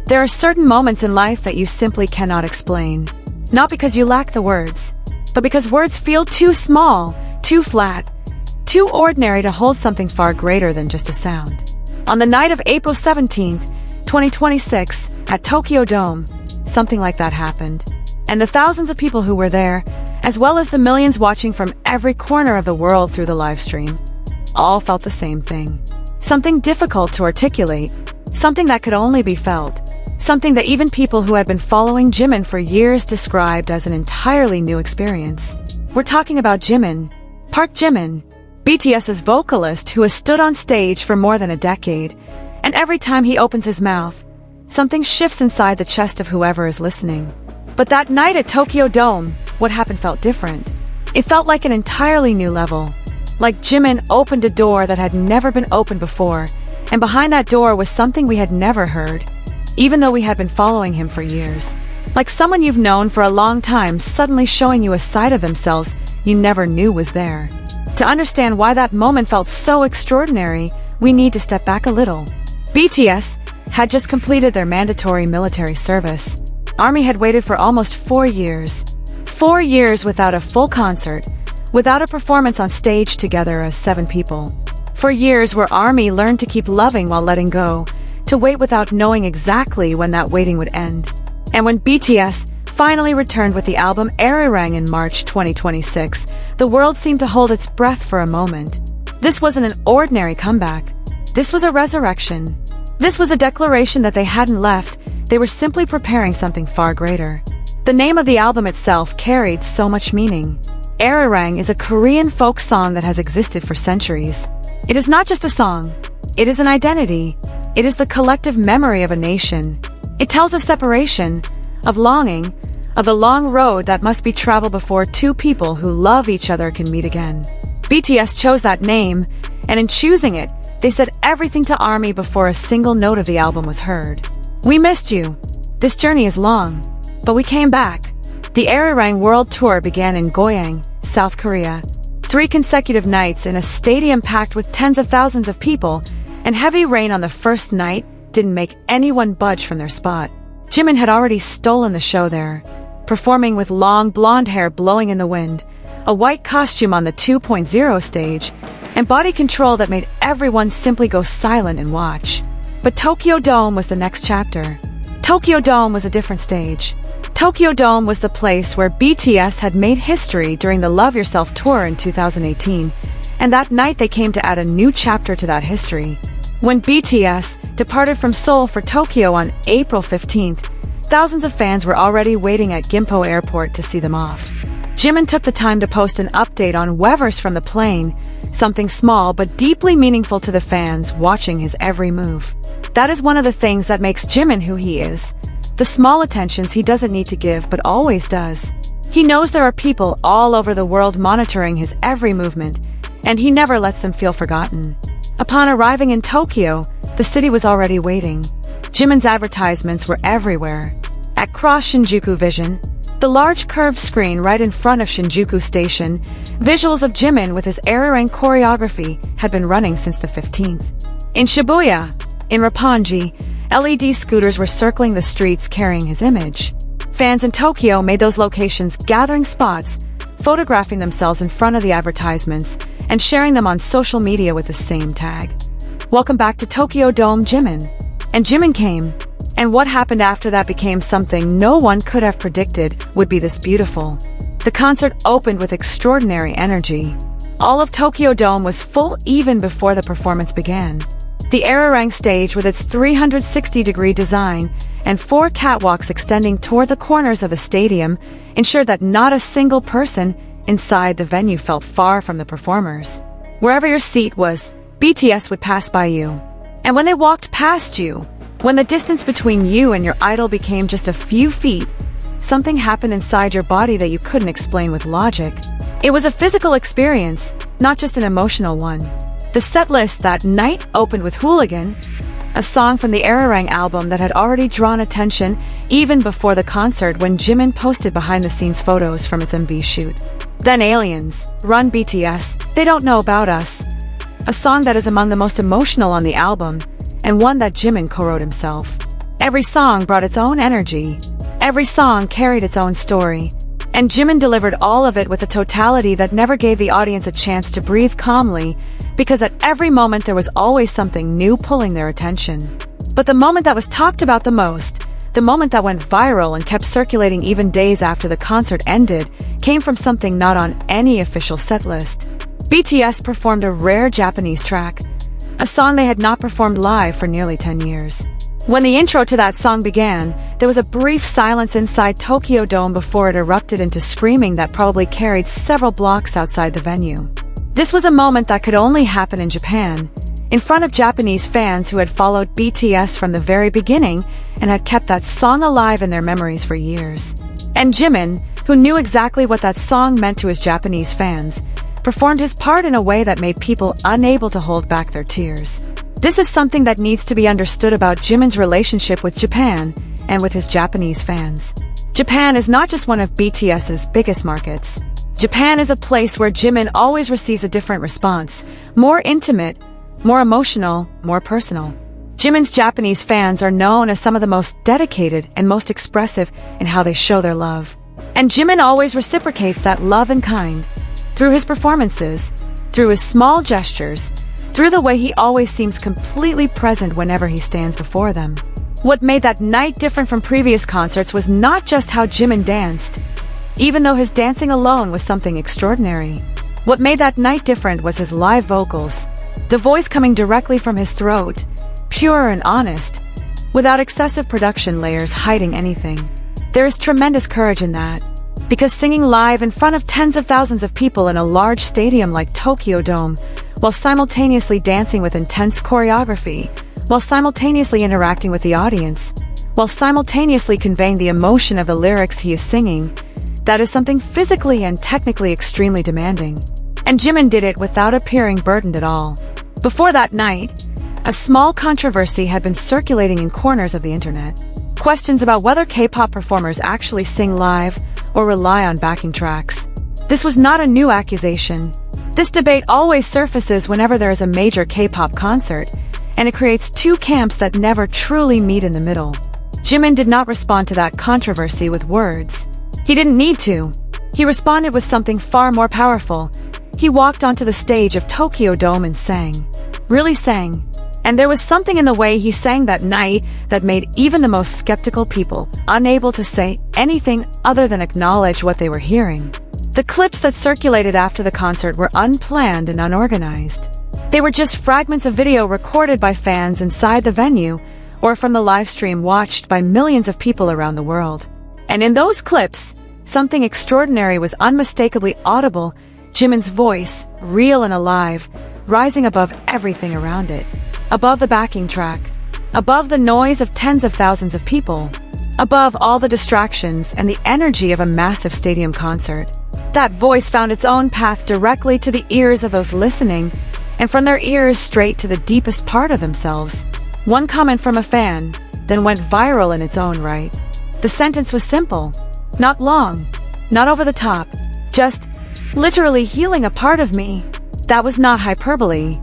There are certain moments in life that you simply cannot explain. Not because you lack the words, but because words feel too small, too flat, too ordinary to hold something far greater than just a sound. On the night of April 17th, 2026, at Tokyo Dome, something like that happened. And the thousands of people who were there, as well as the millions watching from every corner of the world through the live stream, all felt the same thing. Something difficult to articulate, something that could only be felt, something that even people who had been following Jimin for years described as an entirely new experience. We're talking about Jimin, ParkJimin, BTS's vocalist who has stood on stage for more than a decade, and every time he opens his mouth, something shifts inside the chest of whoever is listening. But that night at Tokyo Dome, what happened felt different. It felt like an entirely new level. Like Jimin opened a door that had never been opened before, and behind that door was something we had never heard, even though we had been following him for years. Like someone you've known for a long time suddenly showing you a side of themselves you never knew was there. To understand why that moment felt so extraordinary, we need to step back a little. BTS had just completed their mandatory military service. ARMY had waited for almost 4 years. 4 years without a full concert, without a performance on stage together as 7 people. For years where ARMY learned to keep loving while letting go, to wait without knowing exactly when that waiting would end. And when BTS finally returned with the album Arirang in March 2026, the world seemed to hold its breath for a moment. This wasn't an ordinary comeback. This was a resurrection. This was a declaration that they hadn't left. They were simply preparing something far greater. The name of the album itself carried so much meaning. Arirang is a Korean folk song that has existed for centuries. It is not just a song. It is an identity. It is the collective memory of a nation. It tells of separation, of longing, of the long road that must be traveled before 2 people who love each other can meet again. BTS chose that name, and in choosing it, they said everything to ARMY before a single note of the album was heard. We missed you. This journey is long, but we came back. The Arirang World Tour began in Goyang, South Korea. 3 consecutive nights in a stadium packed with tens of thousands of people, and heavy rain on the first night didn't make anyone budge from their spot. Jimin had already stolen the show there, performing with long blonde hair blowing in the wind, a white costume on the 2.0 stage, and body control that made everyone simply go silent and watch. But Tokyo Dome was the next chapter. Tokyo Dome was a different stage. Tokyo Dome was the place where BTS had made history during the Love Yourself tour in 2018, and that night they came to add a new chapter to that history. When BTS departed from Seoul for Tokyo on April 15th, thousands of fans were already waiting at Gimpo Airport to see them off. Jimin took the time to post an update on Weverse from the plane, something small but deeply meaningful to the fans watching his every move. That is one of the things that makes Jimin who he is. The small attentions he doesn't need to give but always does. He knows there are people all over the world monitoring his every movement, and he never lets them feel forgotten. Upon arriving in Tokyo, the city was already waiting. Jimin's advertisements were everywhere. At Cross Shinjuku Vision, the large curved screen right in front of Shinjuku Station, visuals of Jimin with his Arirang choreography had been running since the 15th. In Shibuya, in Roppongi, LED scooters were circling the streets carrying his image. Fans in Tokyo made those locations gathering spots, photographing themselves in front of the advertisements, and sharing them on social media with the same tag. Welcome back to Tokyo Dome, Jimin. And Jimin came. And what happened after that became something no one could have predicted would be this beautiful. The concert opened with extraordinary energy. All of Tokyo Dome was full even before the performance began. The Arirang stage with its 360-degree design and 4 catwalks extending toward the corners of the stadium ensured that not a single person inside the venue felt far from the performers. Wherever your seat was, BTS would pass by you. And when they walked past you, when the distance between you and your idol became just a few feet, something happened inside your body that you couldn't explain with logic. It was a physical experience, not just an emotional one. The set list that night opened with Hooligan, a song from the Arirang album that had already drawn attention even before the concert when Jimin posted behind-the-scenes photos from its MV shoot. Then Aliens, Run BTS, They Don't Know About Us, a song that is among the most emotional on the album, and one that Jimin co-wrote himself. Every song brought its own energy. Every song carried its own story. And Jimin delivered all of it with a totality that never gave the audience a chance to breathe calmly, because at every moment there was always something new pulling their attention. But the moment that was talked about the most, the moment that went viral and kept circulating even days after the concert ended, came from something not on any official setlist. BTS performed a rare Japanese track, a song they had not performed live for nearly 10 years. When the intro to that song began, there was a brief silence inside Tokyo Dome before it erupted into screaming that probably carried several blocks outside the venue. This was a moment that could only happen in Japan, in front of Japanese fans who had followed BTS from the very beginning and had kept that song alive in their memories for years. And Jimin, who knew exactly what that song meant to his Japanese fans, performed his part in a way that made people unable to hold back their tears. This is something that needs to be understood about Jimin's relationship with Japan and with his Japanese fans. Japan is not just one of BTS's biggest markets. Japan is a place where Jimin always receives a different response, more intimate, more emotional, more personal. Jimin's Japanese fans are known as some of the most dedicated and most expressive in how they show their love. And Jimin always reciprocates that love in kind, through his performances, through his small gestures, through the way he always seems completely present whenever he stands before them. What made that night different from previous concerts was not just how Jimin danced, even though his dancing alone was something extraordinary. What made that night different was his live vocals, the voice coming directly from his throat, pure and honest, without excessive production layers hiding anything. There is tremendous courage in that, because singing live in front of tens of thousands of people in a large stadium like Tokyo Dome, while simultaneously dancing with intense choreography, while simultaneously interacting with the audience, while simultaneously conveying the emotion of the lyrics he is singing, that is something physically and technically extremely demanding. And Jimin did it without appearing burdened at all. Before that night, a small controversy had been circulating in corners of the internet. Questions about whether K-pop performers actually sing live or rely on backing tracks. This was not a new accusation. This debate always surfaces whenever there is a major K-pop concert, and it creates two camps that never truly meet in the middle. Jimin did not respond to that controversy with words. He didn't need to. He responded with something far more powerful. He walked onto the stage of Tokyo Dome and sang. Really sang. And there was something in the way he sang that night that made even the most skeptical people unable to say anything other than acknowledge what they were hearing. The clips that circulated after the concert were unplanned and unorganized. They were just fragments of video recorded by fans inside the venue or from the live stream watched by millions of people around the world. And in those clips, something extraordinary was unmistakably audible, Jimin's voice, real and alive, rising above everything around it. Above the backing track, above the noise of tens of thousands of people, above all the distractions and the energy of a massive stadium concert. That voice found its own path directly to the ears of those listening, and from their ears straight to the deepest part of themselves. One comment from a fan then went viral in its own right. The sentence was simple, not long, not over the top, just literally healing a part of me. That was not hyperbole.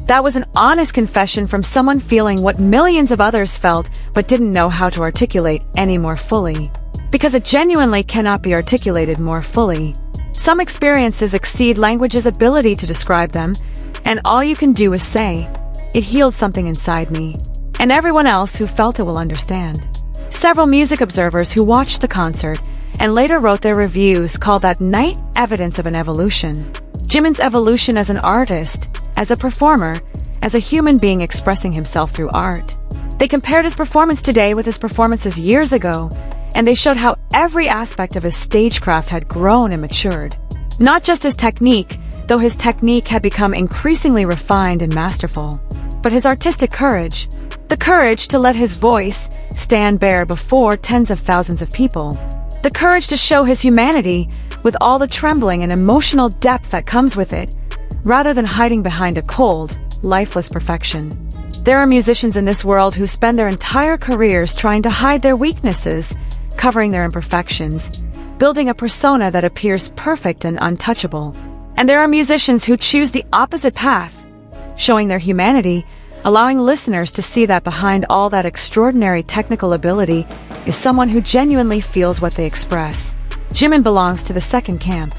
That was an honest confession from someone feeling what millions of others felt but didn't know how to articulate any more fully. Because it genuinely cannot be articulated more fully. Some experiences exceed language's ability to describe them, and all you can do is say, "It healed something inside me." And everyone else who felt it will understand. Several music observers who watched the concert and later wrote their reviews called that night evidence of an evolution. Jimin's evolution as an artist, as a performer, as a human being expressing himself through art. They compared his performance today with his performances years ago, and they showed how every aspect of his stagecraft had grown and matured. Not just his technique, though his technique had become increasingly refined and masterful, but his artistic courage, the courage to let his voice stand bare before tens of thousands of people, the courage to show his humanity with all the trembling and emotional depth that comes with it, rather than hiding behind a cold, lifeless perfection. There are musicians in this world who spend their entire careers trying to hide their weaknesses, covering their imperfections, building a persona that appears perfect and untouchable. And there are musicians who choose the opposite path, showing their humanity, allowing listeners to see that behind all that extraordinary technical ability is someone who genuinely feels what they express. Jimin belongs to the second camp.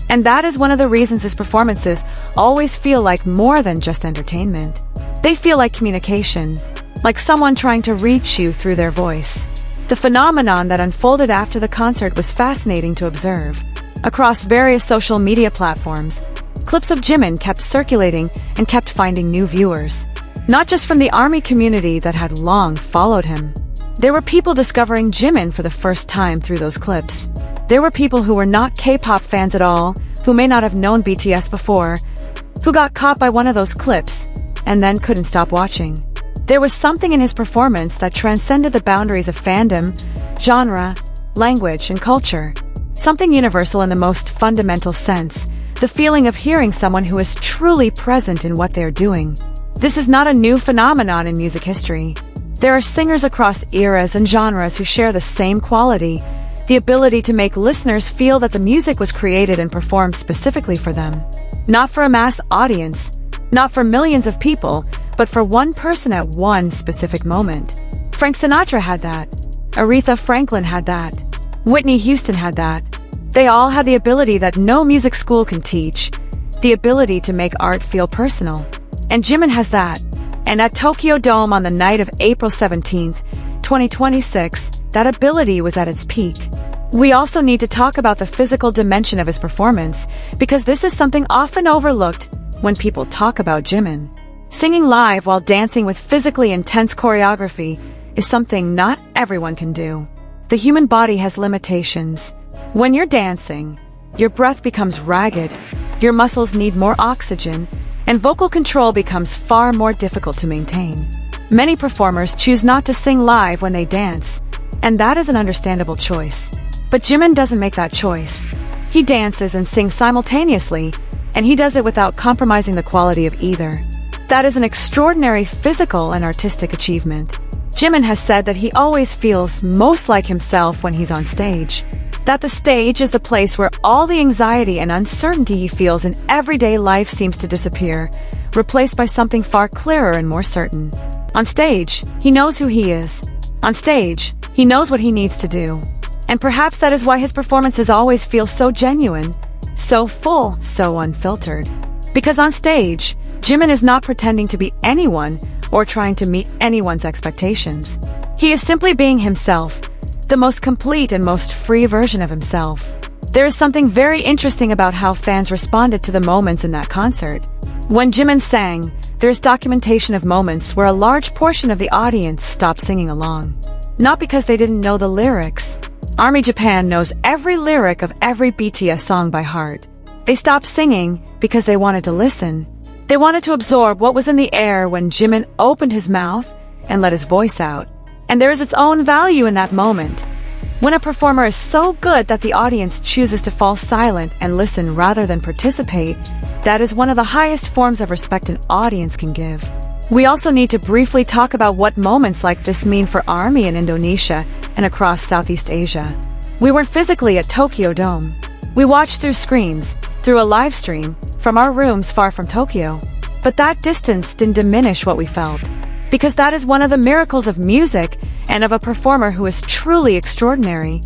And that is one of the reasons his performances always feel like more than just entertainment. They feel like communication, like someone trying to reach you through their voice. The phenomenon that unfolded after the concert was fascinating to observe. Across various social media platforms, clips of Jimin kept circulating and kept finding new viewers. Not just from the ARMY community that had long followed him. There were people discovering Jimin for the first time through those clips. There were people who were not K-pop fans at all, who may not have known BTS before, who got caught by one of those clips and then couldn't stop watching. There was something in his performance that transcended the boundaries of fandom, genre, language, and culture. Something universal in the most fundamental sense, the feeling of hearing someone who is truly present in what they're doing. This is not a new phenomenon in music history. There are singers across eras and genres who share the same quality, the ability to make listeners feel that the music was created and performed specifically for them. Not for a mass audience, not for millions of people, but for one person at one specific moment. Frank Sinatra had that. Aretha Franklin had that. Whitney Houston had that. They all had the ability that no music school can teach, the ability to make art feel personal. And Jimin has that. And at Tokyo Dome on the night of April 17th, 2026, that ability was at its peak. We also need to talk about the physical dimension of his performance, because this is something often overlooked when people talk about Jimin. Singing live while dancing with physically intense choreography is something not everyone can do. The human body has limitations. When you're dancing, your breath becomes ragged, your muscles need more oxygen, and vocal control becomes far more difficult to maintain. Many performers choose not to sing live when they dance, and that is an understandable choice. But Jimin doesn't make that choice. He dances and sings simultaneously, and he does it without compromising the quality of either. That is an extraordinary physical and artistic achievement. Jimin has said that he always feels most like himself when he's on stage. That the stage is the place where all the anxiety and uncertainty he feels in everyday life seems to disappear, replaced by something far clearer and more certain. On stage, he knows who he is. On stage, he knows what he needs to do. And perhaps that is why his performances always feel so genuine, so full, so unfiltered. Because on stage, Jimin is not pretending to be anyone or trying to meet anyone's expectations. He is simply being himself, the most complete and most free version of himself. There is something very interesting about how fans responded to the moments in that concert. When Jimin sang, there is documentation of moments where a large portion of the audience stopped singing along. Not because they didn't know the lyrics. ARMY Japan knows every lyric of every BTS song by heart. They stopped singing because they wanted to listen. They wanted to absorb what was in the air when Jimin opened his mouth and let his voice out. And there is its own value in that moment. When a performer is so good that the audience chooses to fall silent and listen rather than participate, that is one of the highest forms of respect an audience can give. We also need to briefly talk about what moments like this mean for ARMY in Indonesia and across Southeast Asia. We weren't physically at Tokyo Dome. We watched through screens, through a live stream, from our rooms far from Tokyo. But that distance didn't diminish what we felt. Because that is one of the miracles of music and of a performer who is truly extraordinary.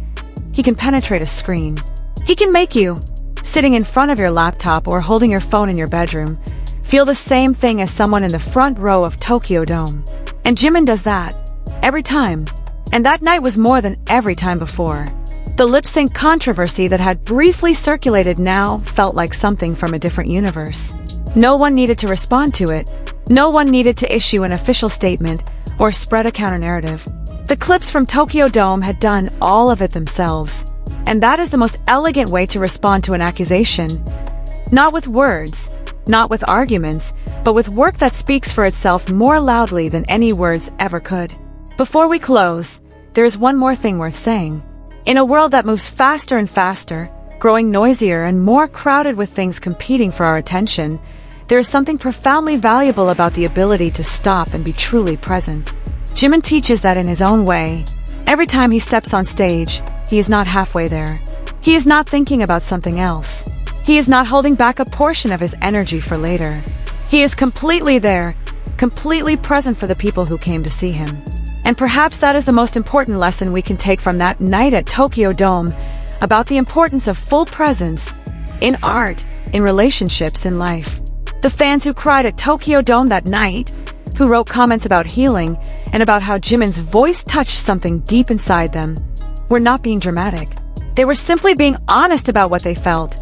He can penetrate a screen. He can make you, sitting in front of your laptop or holding your phone in your bedroom, feel the same thing as someone in the front row of Tokyo Dome. And Jimin does that. Every time. And that night was more than every time before. The lip-sync controversy that had briefly circulated now felt like something from a different universe. No one needed to respond to it. No one needed to issue an official statement or spread a counter-narrative. The clips from Tokyo Dome had done all of it themselves. And that is the most elegant way to respond to an accusation. Not with words, not with arguments, but with work that speaks for itself more loudly than any words ever could. Before we close, there is one more thing worth saying. In a world that moves faster and faster, growing noisier and more crowded with things competing for our attention, there is something profoundly valuable about the ability to stop and be truly present. Jimin teaches that in his own way. Every time he steps on stage, he is not halfway there. He is not thinking about something else. He is not holding back a portion of his energy for later. He is completely there, completely present for the people who came to see him. And perhaps that is the most important lesson we can take from that night at Tokyo Dome about the importance of full presence in art, in relationships, in life. The fans who cried at Tokyo Dome that night, who wrote comments about healing and about how Jimin's voice touched something deep inside them, were not being dramatic. They were simply being honest about what they felt,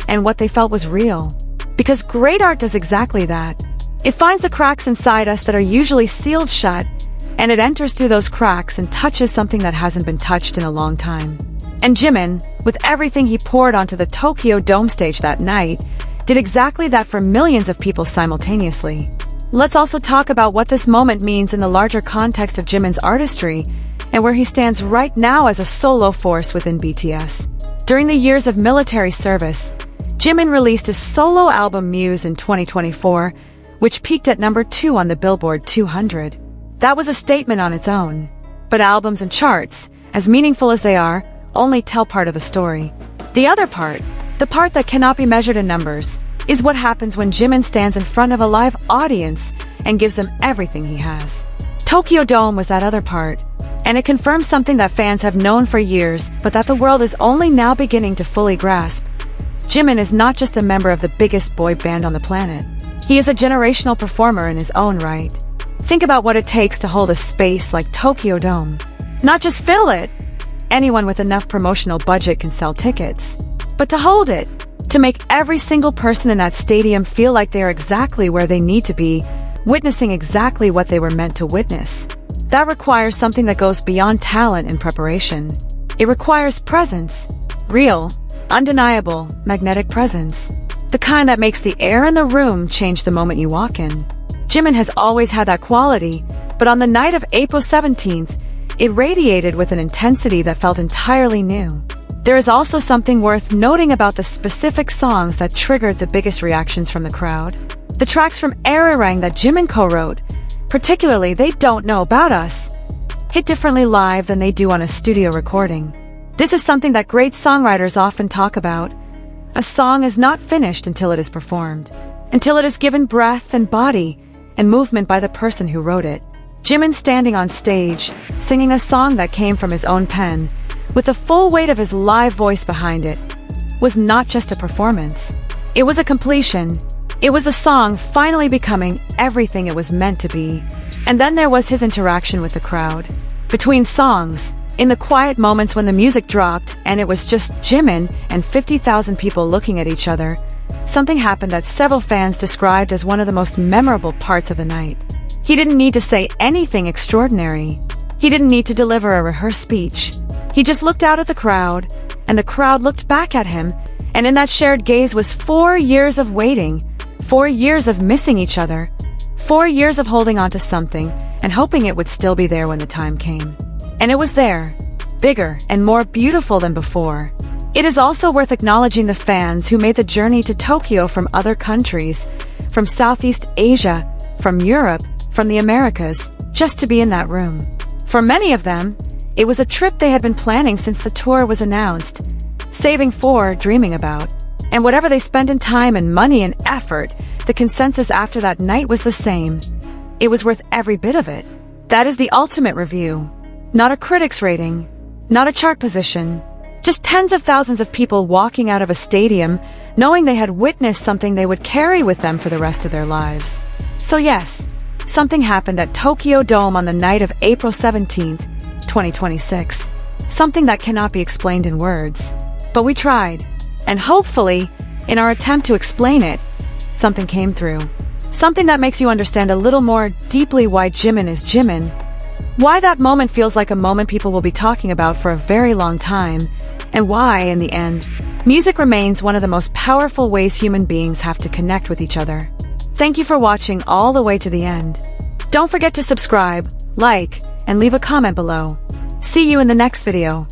and what they felt was real. Because great art does exactly that. It finds the cracks inside us that are usually sealed shut, and it enters through those cracks and touches something that hasn't been touched in a long time. And Jimin, with everything he poured onto the Tokyo Dome stage that night, did exactly that for millions of people simultaneously. Let's also talk about what this moment means in the larger context of Jimin's artistry, and where he stands right now as a solo force within BTS. During the years of military service, Jimin released his solo album Muse in 2024, which peaked at number 2 on the Billboard 200. That was a statement on its own. But albums and charts, as meaningful as they are, only tell part of a story. The other part, the part that cannot be measured in numbers, is what happens when Jimin stands in front of a live audience and gives them everything he has. Tokyo Dome was that other part, and it confirms something that fans have known for years, but that the world is only now beginning to fully grasp. Jimin is not just a member of the biggest boy band on the planet. He is a generational performer in his own right. Think about what it takes to hold a space like Tokyo Dome. Not just fill it. Anyone with enough promotional budget can sell tickets. But to hold it, to make every single person in that stadium feel like they are exactly where they need to be, witnessing exactly what they were meant to witness. That requires something that goes beyond talent and preparation. It requires presence. Real, undeniable, magnetic presence. The kind that makes the air in the room change the moment you walk in. Jimin has always had that quality, but on the night of April 17th, it radiated with an intensity that felt entirely new. There is also something worth noting about the specific songs that triggered the biggest reactions from the crowd. The tracks from Ararang that Jimin co-wrote, particularly They Don't Know About Us, hit differently live than they do on a studio recording. This is something that great songwriters often talk about. A song is not finished until it is performed, until it is given breath and body and movement by the person who wrote it. Jimin standing on stage, singing a song that came from his own pen, with the full weight of his live voice behind it, was not just a performance. It was a completion. It was a song finally becoming everything it was meant to be. And then there was his interaction with the crowd. Between songs, in the quiet moments when the music dropped and it was just Jimin and 50,000 people looking at each other, something happened that several fans described as one of the most memorable parts of the night. He didn't need to say anything extraordinary. He didn't need to deliver a rehearsed speech. He just looked out at the crowd, and the crowd looked back at him, and in that shared gaze was 4 years of waiting, 4 years of missing each other, 4 years of holding on to something and hoping it would still be there when the time came. And it was there, bigger and more beautiful than before. It is also worth acknowledging the fans who made the journey to Tokyo from other countries, from Southeast Asia, from Europe, from the Americas, just to be in that room. For many of them, it was a trip they had been planning since the tour was announced, saving for, dreaming about. And whatever they spent in time and money and effort, the consensus after that night was the same. It was worth every bit of it. That is the ultimate review. Not a critic's rating, not a chart position, just tens of thousands of people walking out of a stadium knowing they had witnessed something they would carry with them for the rest of their lives. So yes, something happened at Tokyo Dome on the night of April 17th, 2026. Something that cannot be explained in words. But we tried. And hopefully, in our attempt to explain it, something came through. Something that makes you understand a little more deeply why Jimin is Jimin. Why that moment feels like a moment people will be talking about for a very long time. And why, in the end, music remains one of the most powerful ways human beings have to connect with each other. Thank you for watching all the way to the end. Don't forget to subscribe, like, and leave a comment below. See you in the next video.